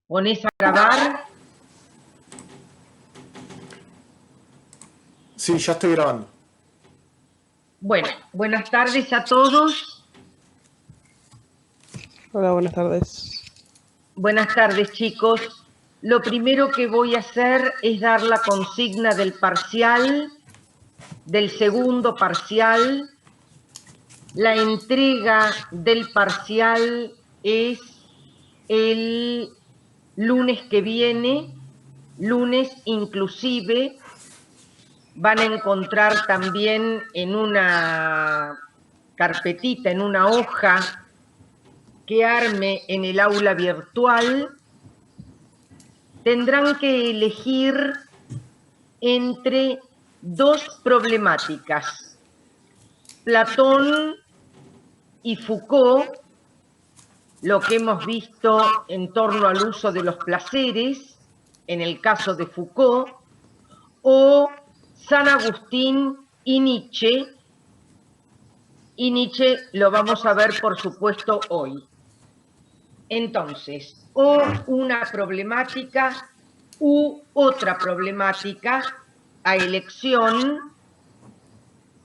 ¿Ponés a grabar? Sí, ya estoy grabando. Bueno, buenas tardes a todos. Hola, buenas tardes. Buenas tardes, chicos. Lo primero que voy a hacer es dar la consigna del parcial, del segundo parcial. La entrega del parcial es el lunes que viene, lunes inclusive. Van a encontrar también en una carpetita, en una hoja que arme en el aula virtual, tendrán que elegir entre dos problemáticas, Platón y Foucault, lo que hemos visto en torno al uso de los placeres, en el caso de Foucault, o San Agustín y Nietzsche lo vamos a ver, por supuesto, hoy. Entonces, o una problemática u otra problemática a elección,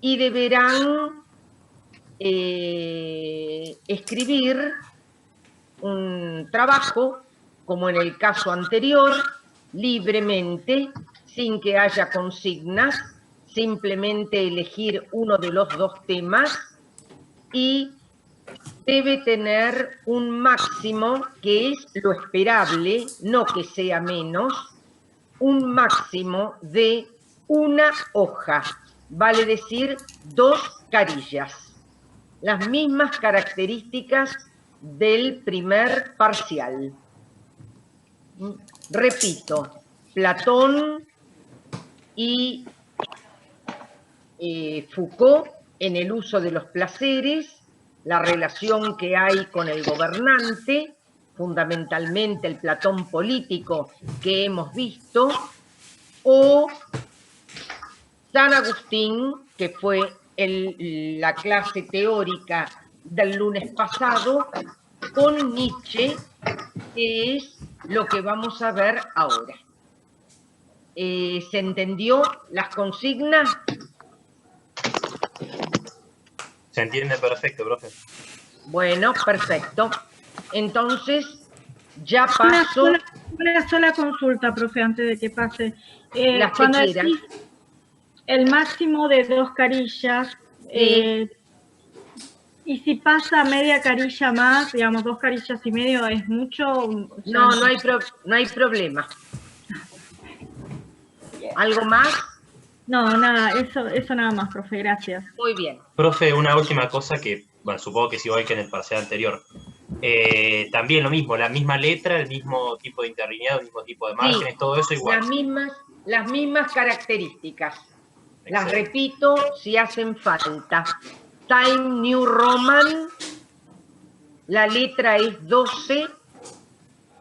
y deberán escribir un trabajo, como en el caso anterior, libremente, sin que haya consignas, simplemente elegir uno de los dos temas y debe tener un máximo, que es lo esperable, no que sea menos, un máximo de una hoja, vale decir 2 carillas, las mismas características del primer parcial. Repito, Platón y Foucault en el uso de los placeres, la relación que hay con el gobernante, fundamentalmente el Platón político que hemos visto, o San Agustín, que fue la clase teórica del lunes pasado, con Nietzsche, que es lo que vamos a ver ahora. ¿Se entendió las consignas? Se entiende perfecto, profe. Bueno, perfecto. Entonces, ya paso. Una sola consulta, profe, antes de que pase. Las que cuando quieran. decís el máximo de 2 carillas, Sí. y si pasa media carilla más, digamos 2 carillas y medio, ¿es mucho? No, no hay problema. ¿Algo más? No, nada, eso nada más, profe, gracias. Muy bien. Profe, una última cosa que, bueno, supongo que es igual que en el parcial anterior. También lo mismo, la misma letra, el mismo tipo de interlineado, el mismo tipo de márgenes, sí, todo eso igual. Las mismas características. Excelente. Las repito si hacen falta. Time New Roman, la letra es 12,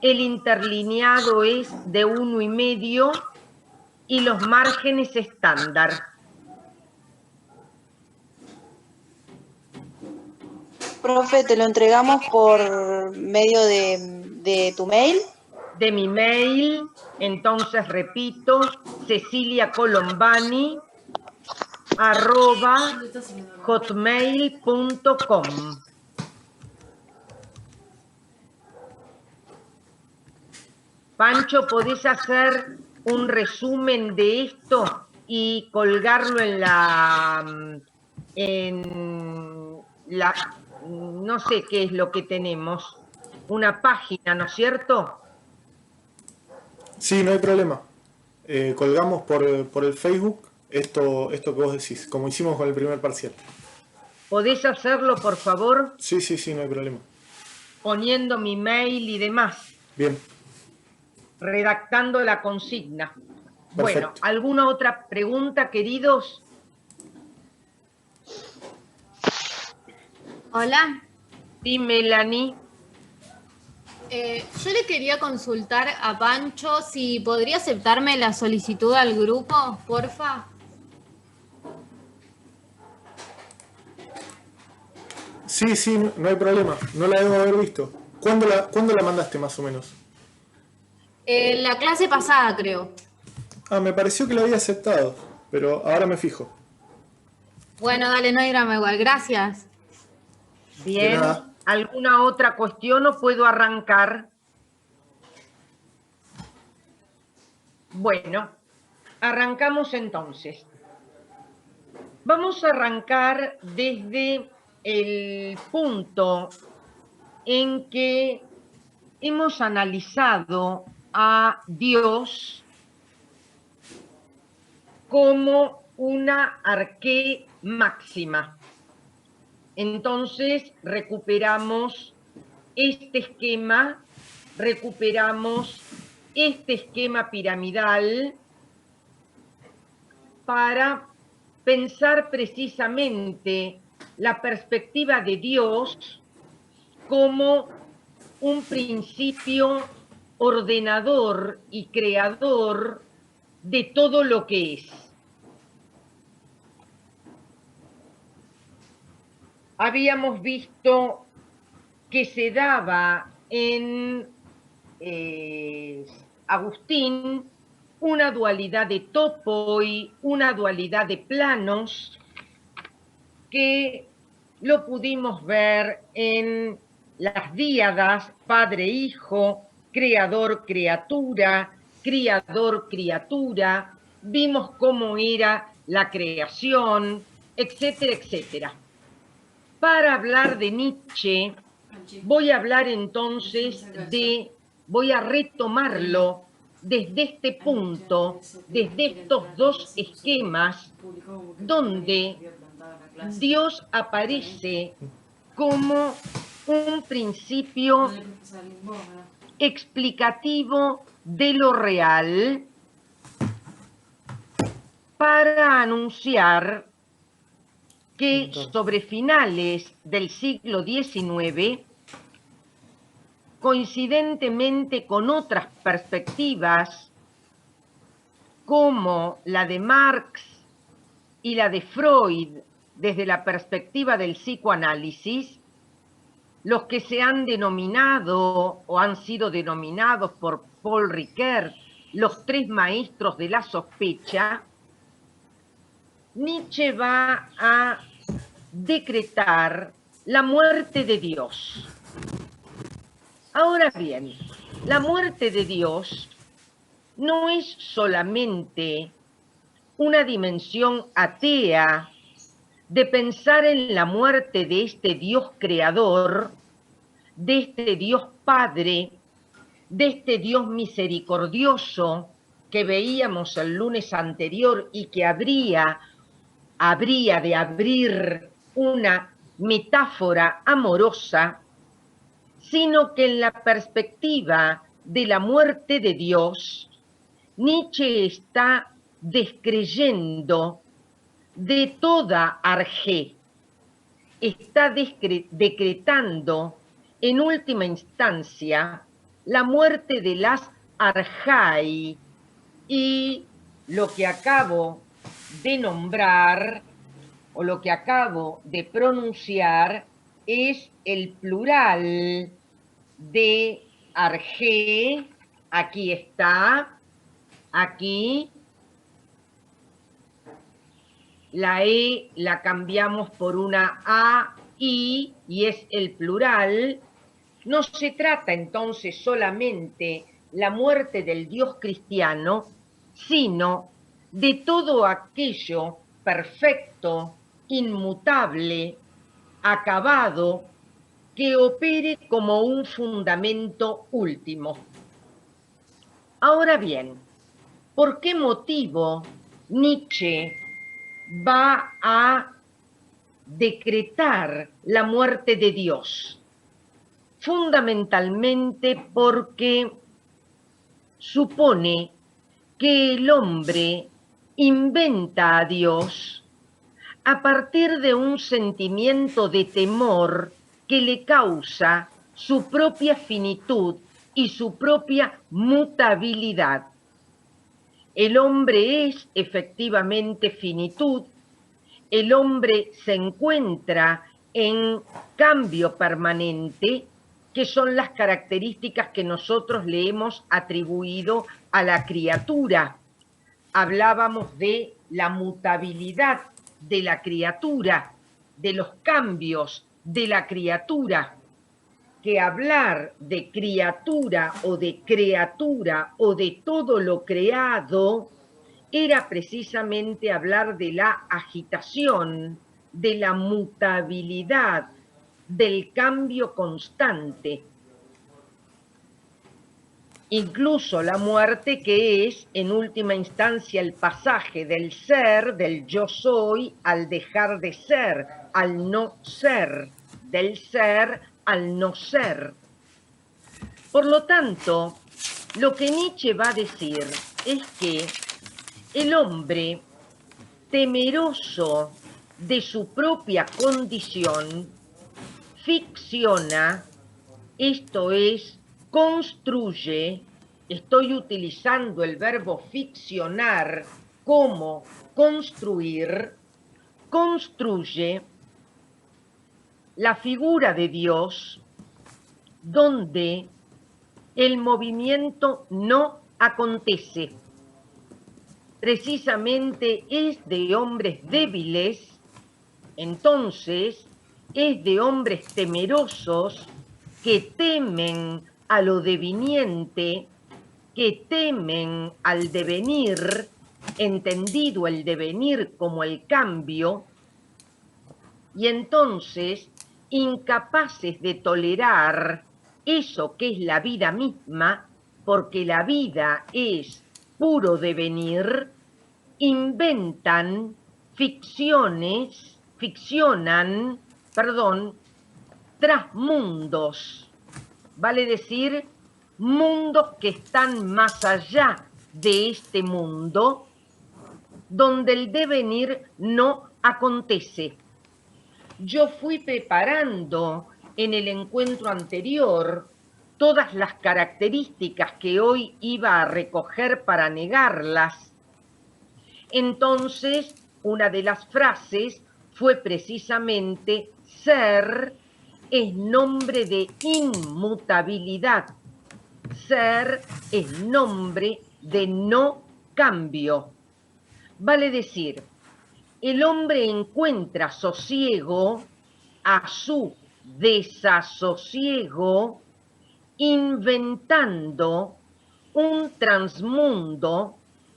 el interlineado es de 1,5 y los márgenes estándar. Profe, ¿te lo entregamos por medio de tu mail? De mi mail, entonces repito, ceciliacolombani@hotmail.com. Pancho, ¿podés hacer un resumen de esto y colgarlo en la no sé qué es lo que tenemos, una página, ¿no es cierto? Sí, no hay problema. Colgamos por el Facebook esto que vos decís, como hicimos con el primer parcial. ¿Podés hacerlo, por favor? Sí, no hay problema. Poniendo mi mail y demás. Bien. Redactando la consigna. Perfecto. Bueno, ¿alguna otra pregunta, queridos? Hola. Sí, Melanie. Yo le quería consultar a Pancho si podría aceptarme la solicitud al grupo, porfa. Sí, no hay problema. No la debo haber visto. ¿Cuándo la mandaste más o menos? La clase pasada, creo. Ah, me pareció que lo había aceptado, pero ahora me fijo. Bueno, dale, no hay drama igual. Gracias. De Bien, nada. ¿alguna otra cuestión o puedo arrancar? Bueno, arrancamos entonces. Vamos a arrancar desde el punto en que hemos analizado a Dios como una arqué máxima. Entonces recuperamos este esquema piramidal para pensar precisamente la perspectiva de Dios como un principio ordenador y creador de todo lo que es. Habíamos visto que se daba en Agustín una dualidad de topoi, una dualidad de planos, que lo pudimos ver en las díadas padre-hijo, creador-criatura, criador-criatura, vimos cómo era la creación, etcétera, etcétera. Para hablar de Nietzsche, voy a hablar entonces voy a retomarlo desde este punto, desde estos dos esquemas, donde Dios aparece como un principio explicativo de lo real para anunciar que sobre finales del siglo XIX, coincidentemente con otras perspectivas como la de Marx y la de Freud desde la perspectiva del psicoanálisis, los que se han denominado o han sido denominados por Paul Ricoeur los tres maestros de la sospecha, Nietzsche va a decretar la muerte de Dios. Ahora bien, la muerte de Dios no es solamente una dimensión atea de pensar en la muerte de este Dios creador, de este Dios Padre, de este Dios misericordioso que veíamos el lunes anterior y que habría de abrir una metáfora amorosa, sino que en la perspectiva de la muerte de Dios, Nietzsche está descreyendo de toda arjé, está decretando en última instancia la muerte de las arjai, y lo que acabo de nombrar o lo que acabo de pronunciar es el plural de arjé. Aquí está, aquí la E la cambiamos por una A, I, y es el plural. No se trata entonces solamente la muerte del Dios cristiano, sino de todo aquello perfecto, inmutable, acabado, que opere como un fundamento último. Ahora bien, ¿por qué motivo Nietzsche va a decretar la muerte de Dios? Fundamentalmente porque supone que el hombre inventa a Dios a partir de un sentimiento de temor que le causa su propia finitud y su propia mutabilidad. El hombre es efectivamente finitud, el hombre se encuentra en cambio permanente, que son las características que nosotros le hemos atribuido a la criatura. Hablábamos de la mutabilidad de la criatura, de los cambios de la criatura, que hablar de criatura o de todo lo creado era precisamente hablar de la agitación, de la mutabilidad, del cambio constante. Incluso la muerte, que es en última instancia el pasaje del ser, del yo soy, al dejar de ser, al no ser, del ser al no ser. Por lo tanto, lo que Nietzsche va a decir es que el hombre, temeroso de su propia condición, ficciona, esto es, construye, estoy utilizando el verbo ficcionar como construir, construye la figura de Dios donde el movimiento no acontece. Precisamente es de hombres débiles, entonces es de hombres temerosos que temen a lo deviniente, que temen al devenir, entendido el devenir como el cambio, y entonces incapaces de tolerar eso que es la vida misma, porque la vida es puro devenir, inventan ficcionan, trasmundos, vale decir, mundos que están más allá de este mundo, donde el devenir no acontece. Yo fui preparando en el encuentro anterior todas las características que hoy iba a recoger para negarlas. Entonces, una de las frases fue precisamente ser es nombre de inmutabilidad. Ser es nombre de no cambio. Vale decir, el hombre encuentra sosiego a su desasosiego inventando un transmundo,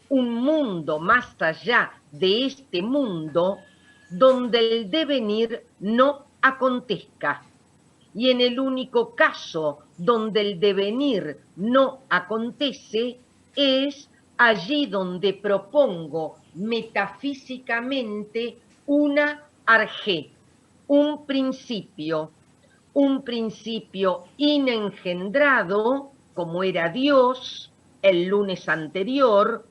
un mundo más allá de este mundo donde el devenir no acontezca. Y en el único caso donde el devenir no acontece es allí donde propongo metafísicamente una arjé, un principio inengendrado, como era Dios el lunes anterior,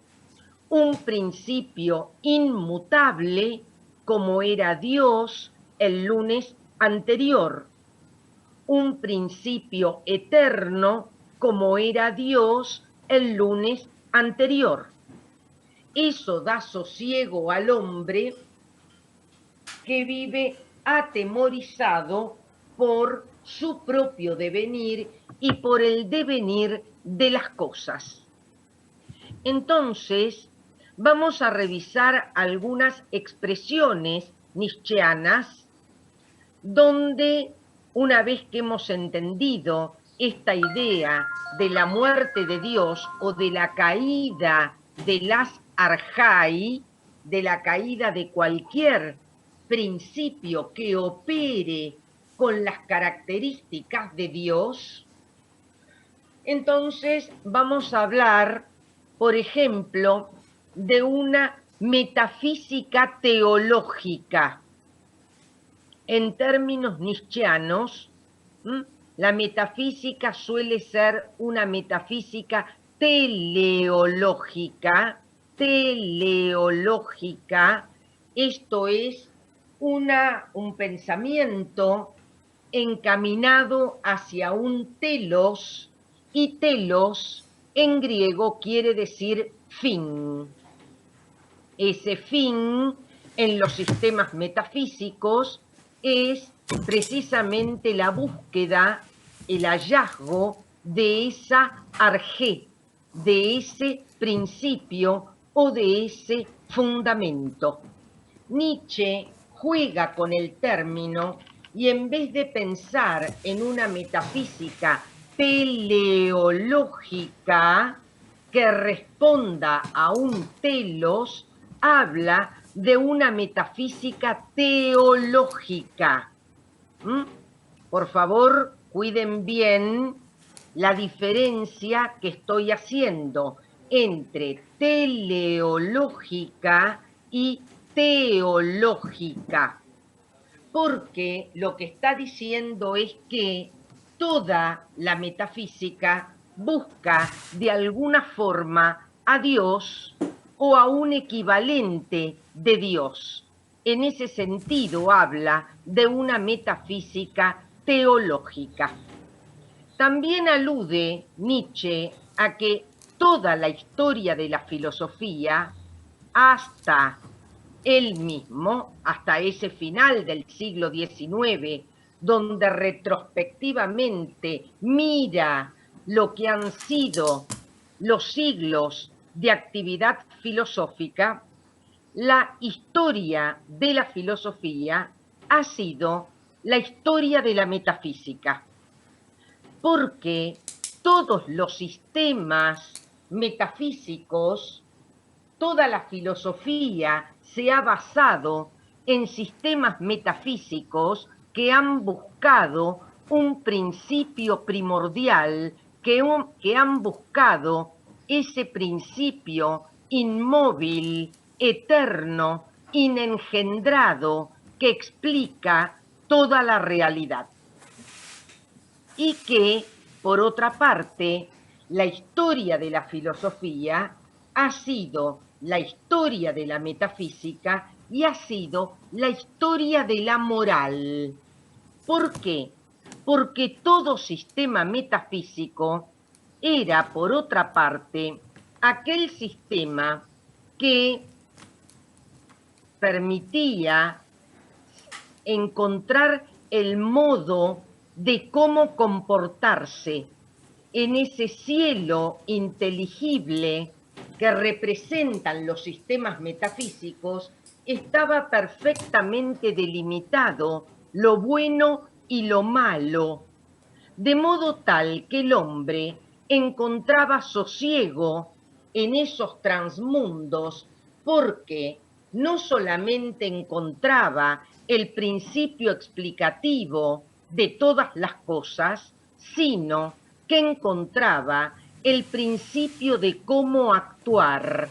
un principio inmutable, como era Dios el lunes anterior, un principio eterno, como era Dios el lunes anterior. Eso da sosiego al hombre que vive atemorizado por su propio devenir y por el devenir de las cosas. Entonces, vamos a revisar algunas expresiones nietzscheanas donde, una vez que hemos entendido esta idea de la muerte de Dios o de la caída de las arjai, de la caída de cualquier principio que opere con las características de Dios, entonces vamos a hablar, por ejemplo, de una metafísica teológica. En términos nietzscheanos, la metafísica suele ser una metafísica teleológica, esto es un pensamiento encaminado hacia un telos, y telos en griego quiere decir fin. Ese fin en los sistemas metafísicos es precisamente la búsqueda el hallazgo de esa arjé, de ese principio o de ese fundamento. Nietzsche juega con el término y en vez de pensar en una metafísica teleológica que responda a un telos, habla de una metafísica teológica. Por favor, cuiden bien la diferencia que estoy haciendo entre teleológica y teológica, porque lo que está diciendo es que toda la metafísica busca de alguna forma a Dios o a un equivalente de Dios. En ese sentido habla de una metafísica teológica. También alude Nietzsche a que toda la historia de la filosofía, hasta él mismo, hasta ese final del siglo XIX, donde retrospectivamente mira lo que han sido los siglos de actividad filosófica, la historia de la filosofía ha sido la historia de la metafísica, porque todos los sistemas metafísicos, toda la filosofía se ha basado en sistemas metafísicos que han buscado un principio primordial, que han buscado ese principio inmóvil, eterno, inengendrado, que explica toda la realidad. Y que, por otra parte, la historia de la filosofía ha sido la historia de la metafísica y ha sido la historia de la moral. ¿Por qué? Porque todo sistema metafísico era, por otra parte, aquel sistema que permitía encontrar el modo de cómo comportarse en ese cielo inteligible que representan los sistemas metafísicos. Estaba perfectamente delimitado lo bueno y lo malo, de modo tal que el hombre encontraba sosiego en esos transmundos, porque no solamente encontraba el principio explicativo de todas las cosas, sino que encontraba el principio de cómo actuar,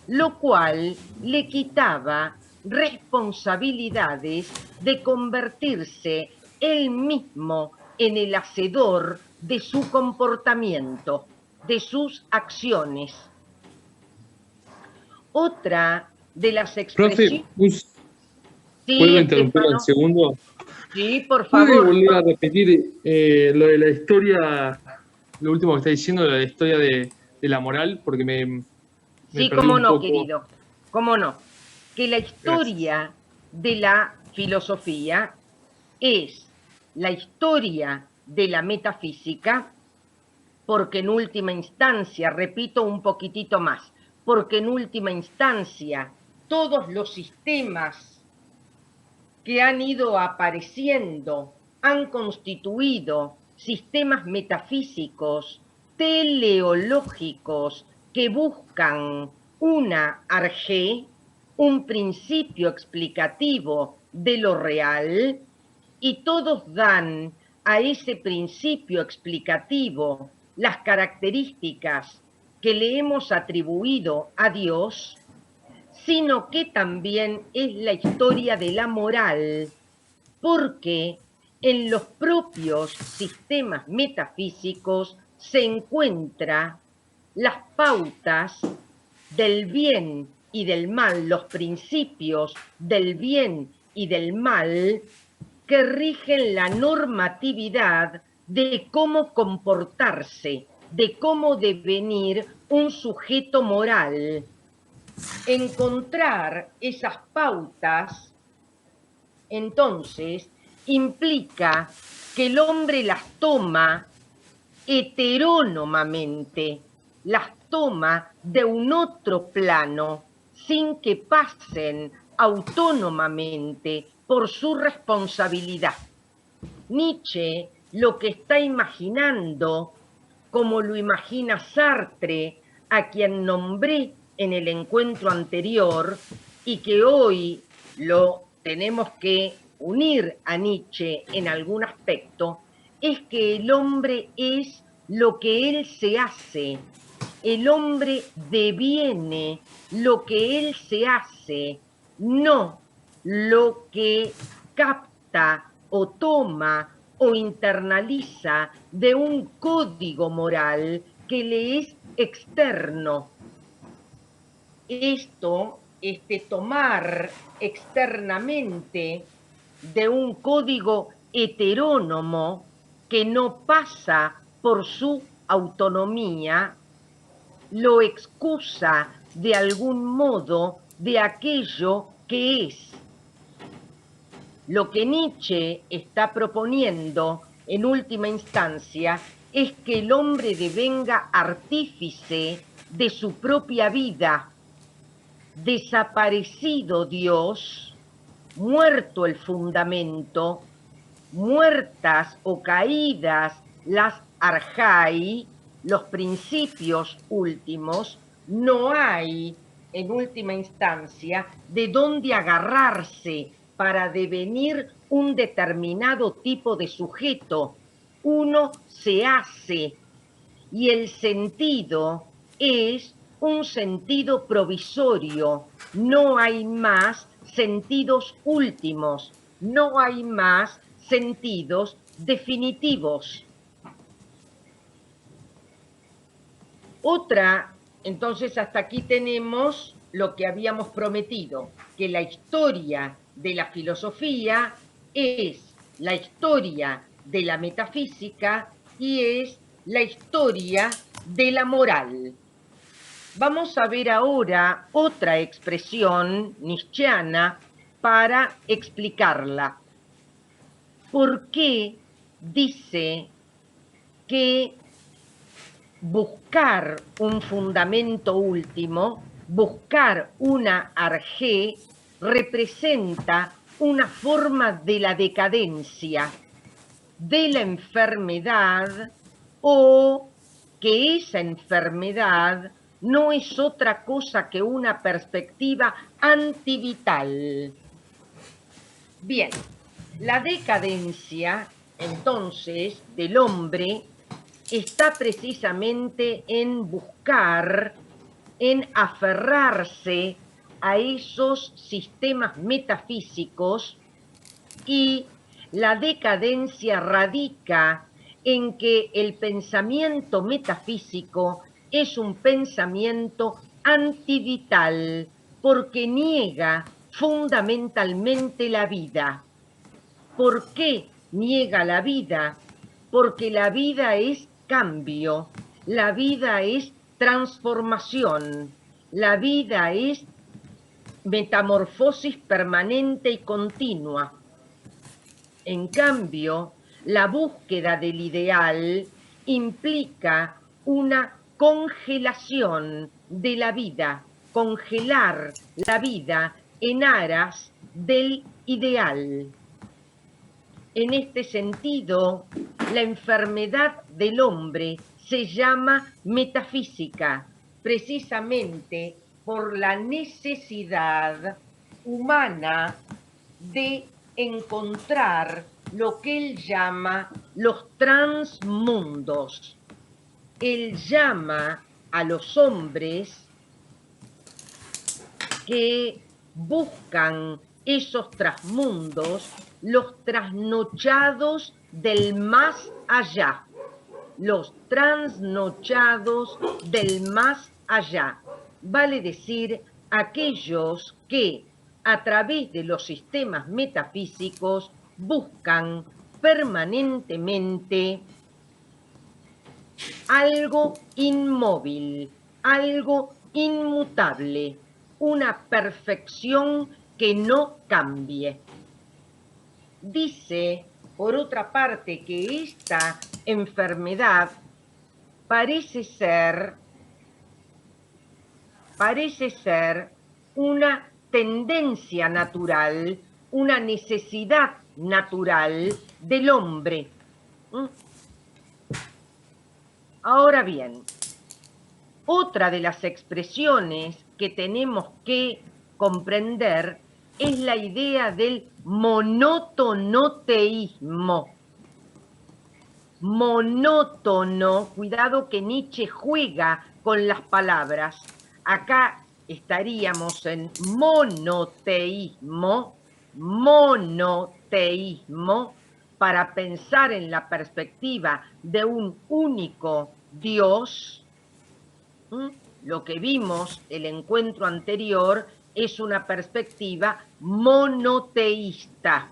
lo cual le quitaba responsabilidades de convertirse él mismo en el hacedor de su comportamiento, de sus acciones. Otra de las expresiones... Profe, Sí, ¿puedo interrumpir Estefano. un segundo? Sí, por ¿Puede favor. volver a repetir lo de la historia, lo último que está diciendo, de la historia de la moral? Porque me Sí, perdí cómo un no, poco. querido. Cómo no. Que la historia de la filosofía es la historia de la metafísica, porque en última instancia, repito un poquitito más, porque en última instancia todos los sistemas que han ido apareciendo han constituido sistemas metafísicos teleológicos que buscan una arjé, un principio explicativo de lo real, y todos dan a ese principio explicativo las características que le hemos atribuido a Dios, sino que también es la historia de la moral, porque en los propios sistemas metafísicos se encuentran las pautas del bien y del mal, los principios del bien y del mal que rigen la normatividad de cómo comportarse, de cómo devenir un sujeto moral. Encontrar esas pautas, entonces, implica que el hombre las toma heterónomamente, las toma de un otro plano, sin que pasen autónomamente por su responsabilidad. Nietzsche lo que está imaginando, como lo imagina Sartre, a quien nombré en el encuentro anterior, y que hoy lo tenemos que unir a Nietzsche en algún aspecto, es que el hombre es lo que él se hace. El hombre deviene lo que él se hace, no lo que capta o toma o internaliza de un código moral que le es externo. Esto, tomar externamente de un código heterónomo que no pasa por su autonomía, lo excusa de algún modo de aquello que es. Lo que Nietzsche está proponiendo en última instancia es que el hombre devenga artífice de su propia vida. Desaparecido Dios, muerto el fundamento, muertas o caídas las arjai, los principios últimos, no hay, en última instancia, de dónde agarrarse para devenir un determinado tipo de sujeto. Uno se hace, y el sentido es un sentido provisorio. No hay más sentidos últimos, no hay más sentidos definitivos. Otra, entonces hasta aquí tenemos lo que habíamos prometido, que la historia de la filosofía es la historia de la metafísica y es la historia de la moral. Vamos a ver ahora otra expresión nietzscheana para explicarla. ¿Por qué dice que buscar un fundamento último, buscar una arjé, representa una forma de la decadencia, de la enfermedad, o que esa enfermedad no es otra cosa que una perspectiva antivital? Bien, la decadencia, entonces, del hombre está precisamente en buscar, en aferrarse a esos sistemas metafísicos, y la decadencia radica en que el pensamiento metafísico es un pensamiento antivital porque niega fundamentalmente la vida. ¿Por qué niega la vida? Porque la vida es cambio, la vida es transformación, la vida es metamorfosis permanente y continua. En cambio, la búsqueda del ideal implica una congelación de la vida, congelar la vida en aras del ideal. En este sentido, la enfermedad del hombre se llama metafísica, precisamente por la necesidad humana de encontrar lo que él llama los transmundos. Él llama a los hombres que buscan esos transmundos los trasnochados del más allá, los trasnochados del más allá, vale decir, aquellos que a través de los sistemas metafísicos buscan permanentemente algo inmóvil, algo inmutable, una perfección que no cambie. Dice por otra parte, que esta enfermedad parece ser una tendencia natural, una necesidad natural del hombre. Ahora bien, otra de las expresiones que tenemos que comprender es la idea del monotonoteísmo. Monótono, cuidado que Nietzsche juega con las palabras. Acá estaríamos en monoteísmo, para pensar en la perspectiva de un único Dios. Lo que vimos el encuentro anterior es una perspectiva monoteísta,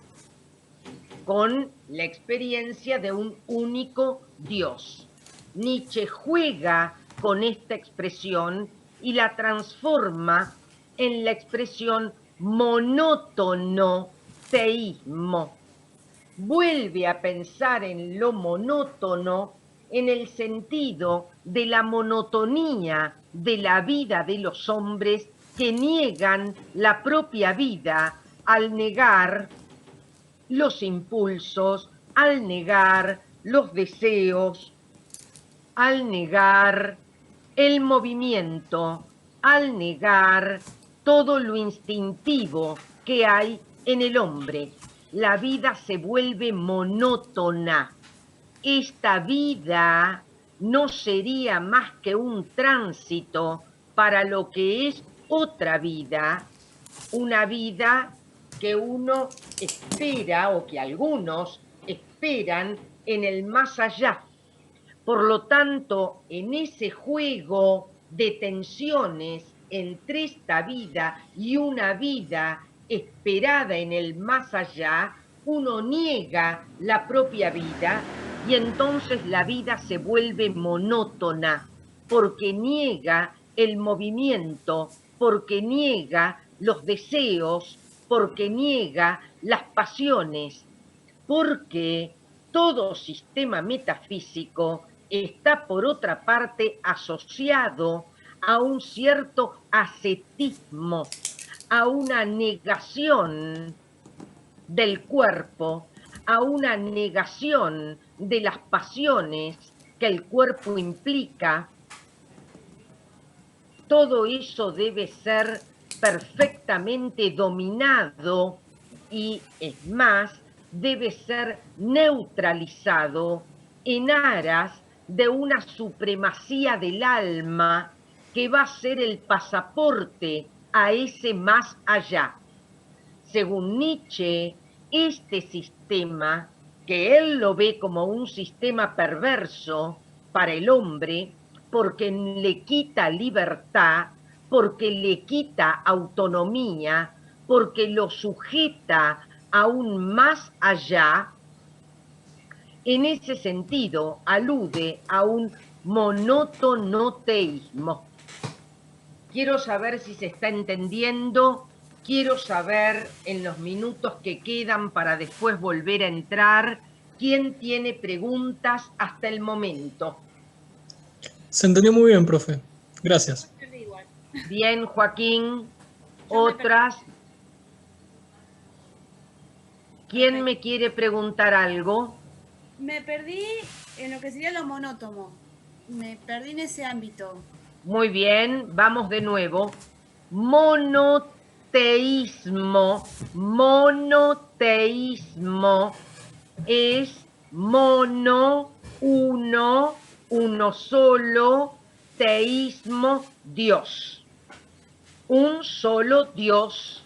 con la experiencia de un único Dios. Nietzsche juega con esta expresión y la transforma en la expresión monótono-teísmo. Vuelve a pensar en lo monótono en el sentido de la monotonía de la vida de los hombres que niegan la propia vida al negar los impulsos, al negar los deseos, al negar el movimiento, al negar todo lo instintivo que hay en el hombre. La vida se vuelve monótona. Esta vida no sería más que un tránsito para lo que es otra vida, una vida que uno espera o que algunos esperan en el más allá. Por lo tanto, en ese juego de tensiones entre esta vida y una vida esperada en el más allá, uno niega la propia vida y entonces la vida se vuelve monótona porque niega el movimiento, porque niega los deseos, porque niega las pasiones, porque todo sistema metafísico está por otra parte asociado a un cierto ascetismo, a una negación del cuerpo, a una negación de las pasiones que el cuerpo implica. Todo eso debe ser perfectamente dominado y, es más, debe ser neutralizado en aras de una supremacía del alma que va a ser el pasaporte a ese más allá. Según Nietzsche, este sistema, que él lo ve como un sistema perverso para el hombre, porque le quita libertad, porque le quita autonomía, porque lo sujeta aún más allá, en ese sentido alude a un monotonoteísmo. Quiero saber si se está entendiendo, quiero saber en los minutos que quedan para después volver a entrar, quién tiene preguntas hasta el momento. Se entendió muy bien, profe. Gracias. Bien, Joaquín. Otras. ¿Quién me quiere preguntar algo? Me perdí en lo que sería lo monótono. Me perdí en ese ámbito. Muy bien, vamos de nuevo. Monoteísmo. Monoteísmo es mono, uno solo, teísmo, Dios. Un solo Dios,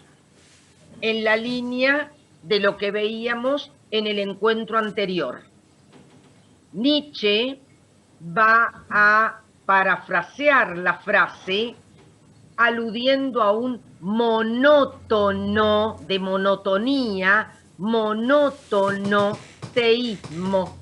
en la línea de lo que veíamos en el encuentro anterior. Nietzsche va a parafrasear la frase aludiendo a un monótono, de monotonía, monótono teísmo.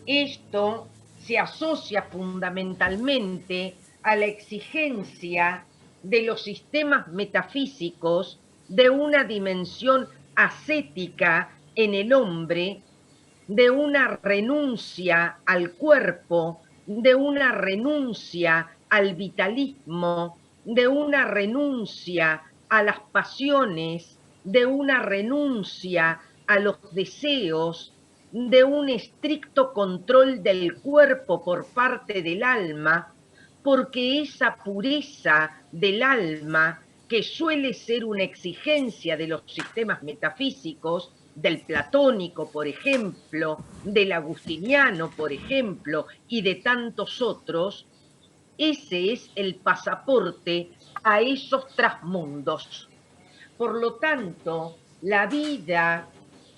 Esto se asocia fundamentalmente a la exigencia de los sistemas metafísicos de una dimensión ascética en el hombre de una renuncia al cuerpo, de una renuncia al vitalismo, de una renuncia a las pasiones, de una renuncia a los deseos, de un estricto control del cuerpo por parte del alma, porque esa pureza del alma, que suele ser una exigencia de los sistemas metafísicos, del platónico, por ejemplo, del agustiniano, por ejemplo, y de tantos otros, ese es el pasaporte a esos trasmundos. Por lo tanto, la vida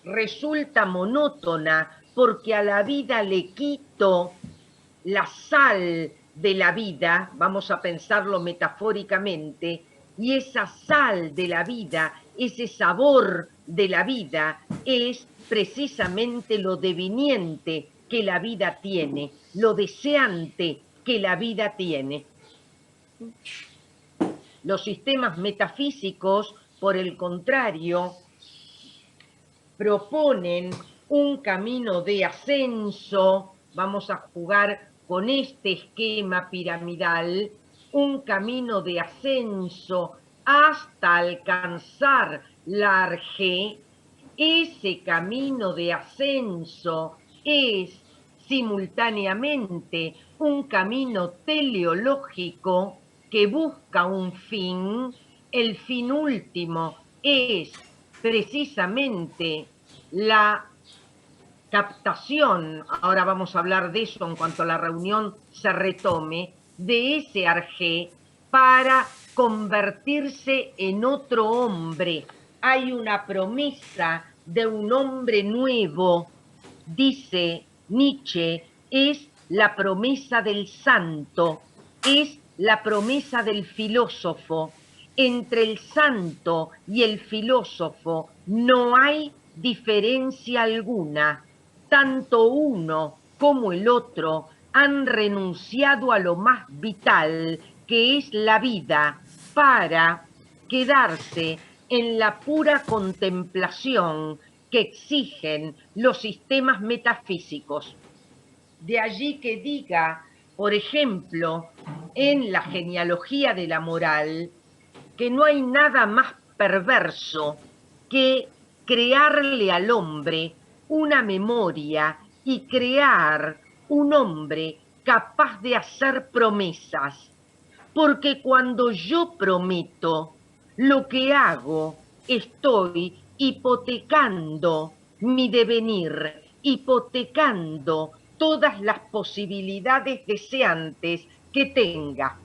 resulta monótona porque a la vida le quito la sal de la vida, vamos a pensarlo metafóricamente, y esa sal de la vida, ese sabor de la vida, es precisamente lo deviniente que la vida tiene, lo deseante que la vida tiene. Los sistemas metafísicos, por el contrario, proponen un camino de ascenso, vamos a jugar con este esquema piramidal, un camino de ascenso hasta alcanzar la arjé. Ese camino de ascenso es simultáneamente un camino teleológico que busca un fin. El fin último es precisamente la captación, ahora vamos a hablar de eso en cuanto la reunión se retome, de ese arjé para convertirse en otro hombre. Hay una promesa de un hombre nuevo, dice Nietzsche, es la promesa del santo, es la promesa del filósofo. Entre el santo y el filósofo no hay diferencia alguna. Tanto uno como el otro han renunciado a lo más vital, que es la vida, para quedarse en la pura contemplación que exigen los sistemas metafísicos. De allí que diga, por ejemplo, en la genealogía de la moral, que no hay nada más perverso que crearle al hombre una memoria y crear un hombre capaz de hacer promesas. Porque cuando yo prometo, lo que hago, estoy hipotecando mi devenir, hipotecando todas las posibilidades deseantes que tenga.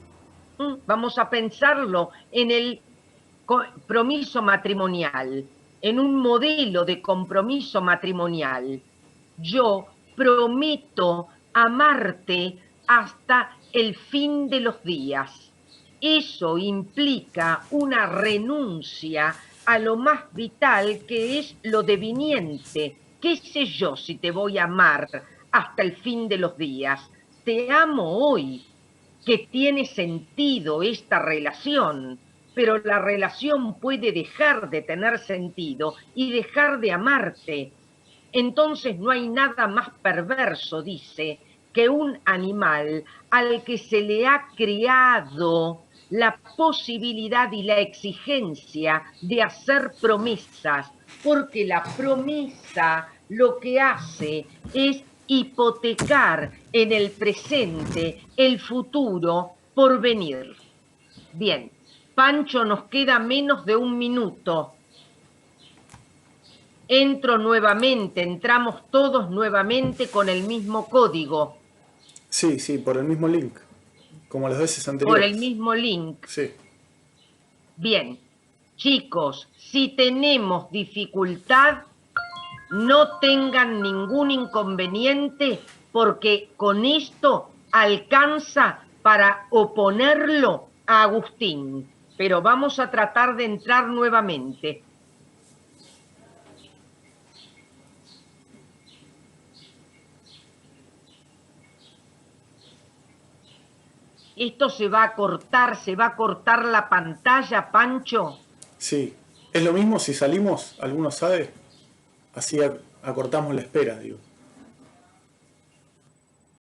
Vamos a pensarlo en el compromiso matrimonial, en un modelo de compromiso matrimonial. Yo prometo amarte hasta el fin de los días. Eso implica una renuncia a lo más vital, que es lo deviniente. ¿Qué sé yo si te voy a amar hasta el fin de los días? Te amo hoy, que tiene sentido esta relación, pero la relación puede dejar de tener sentido y dejar de amarte. Entonces no hay nada más perverso, dice, que un animal al que se le ha creado la posibilidad y la exigencia de hacer promesas, porque la promesa lo que hace es hipotecar en el presente el futuro por venir. Bien, Pancho, nos queda menos de un minuto. Entro nuevamente, entramos todos nuevamente con el mismo código. Sí, sí, por el mismo link, como las veces anteriores. Por el mismo link. Sí. Bien, chicos, si tenemos dificultad, no tengan ningún inconveniente, porque con esto alcanza para oponerlo a Agustín. Pero vamos a tratar de entrar nuevamente. Esto se va a cortar la pantalla, Pancho. Sí, es lo mismo si salimos, ¿alguno sabe? Así acortamos la espera, digo.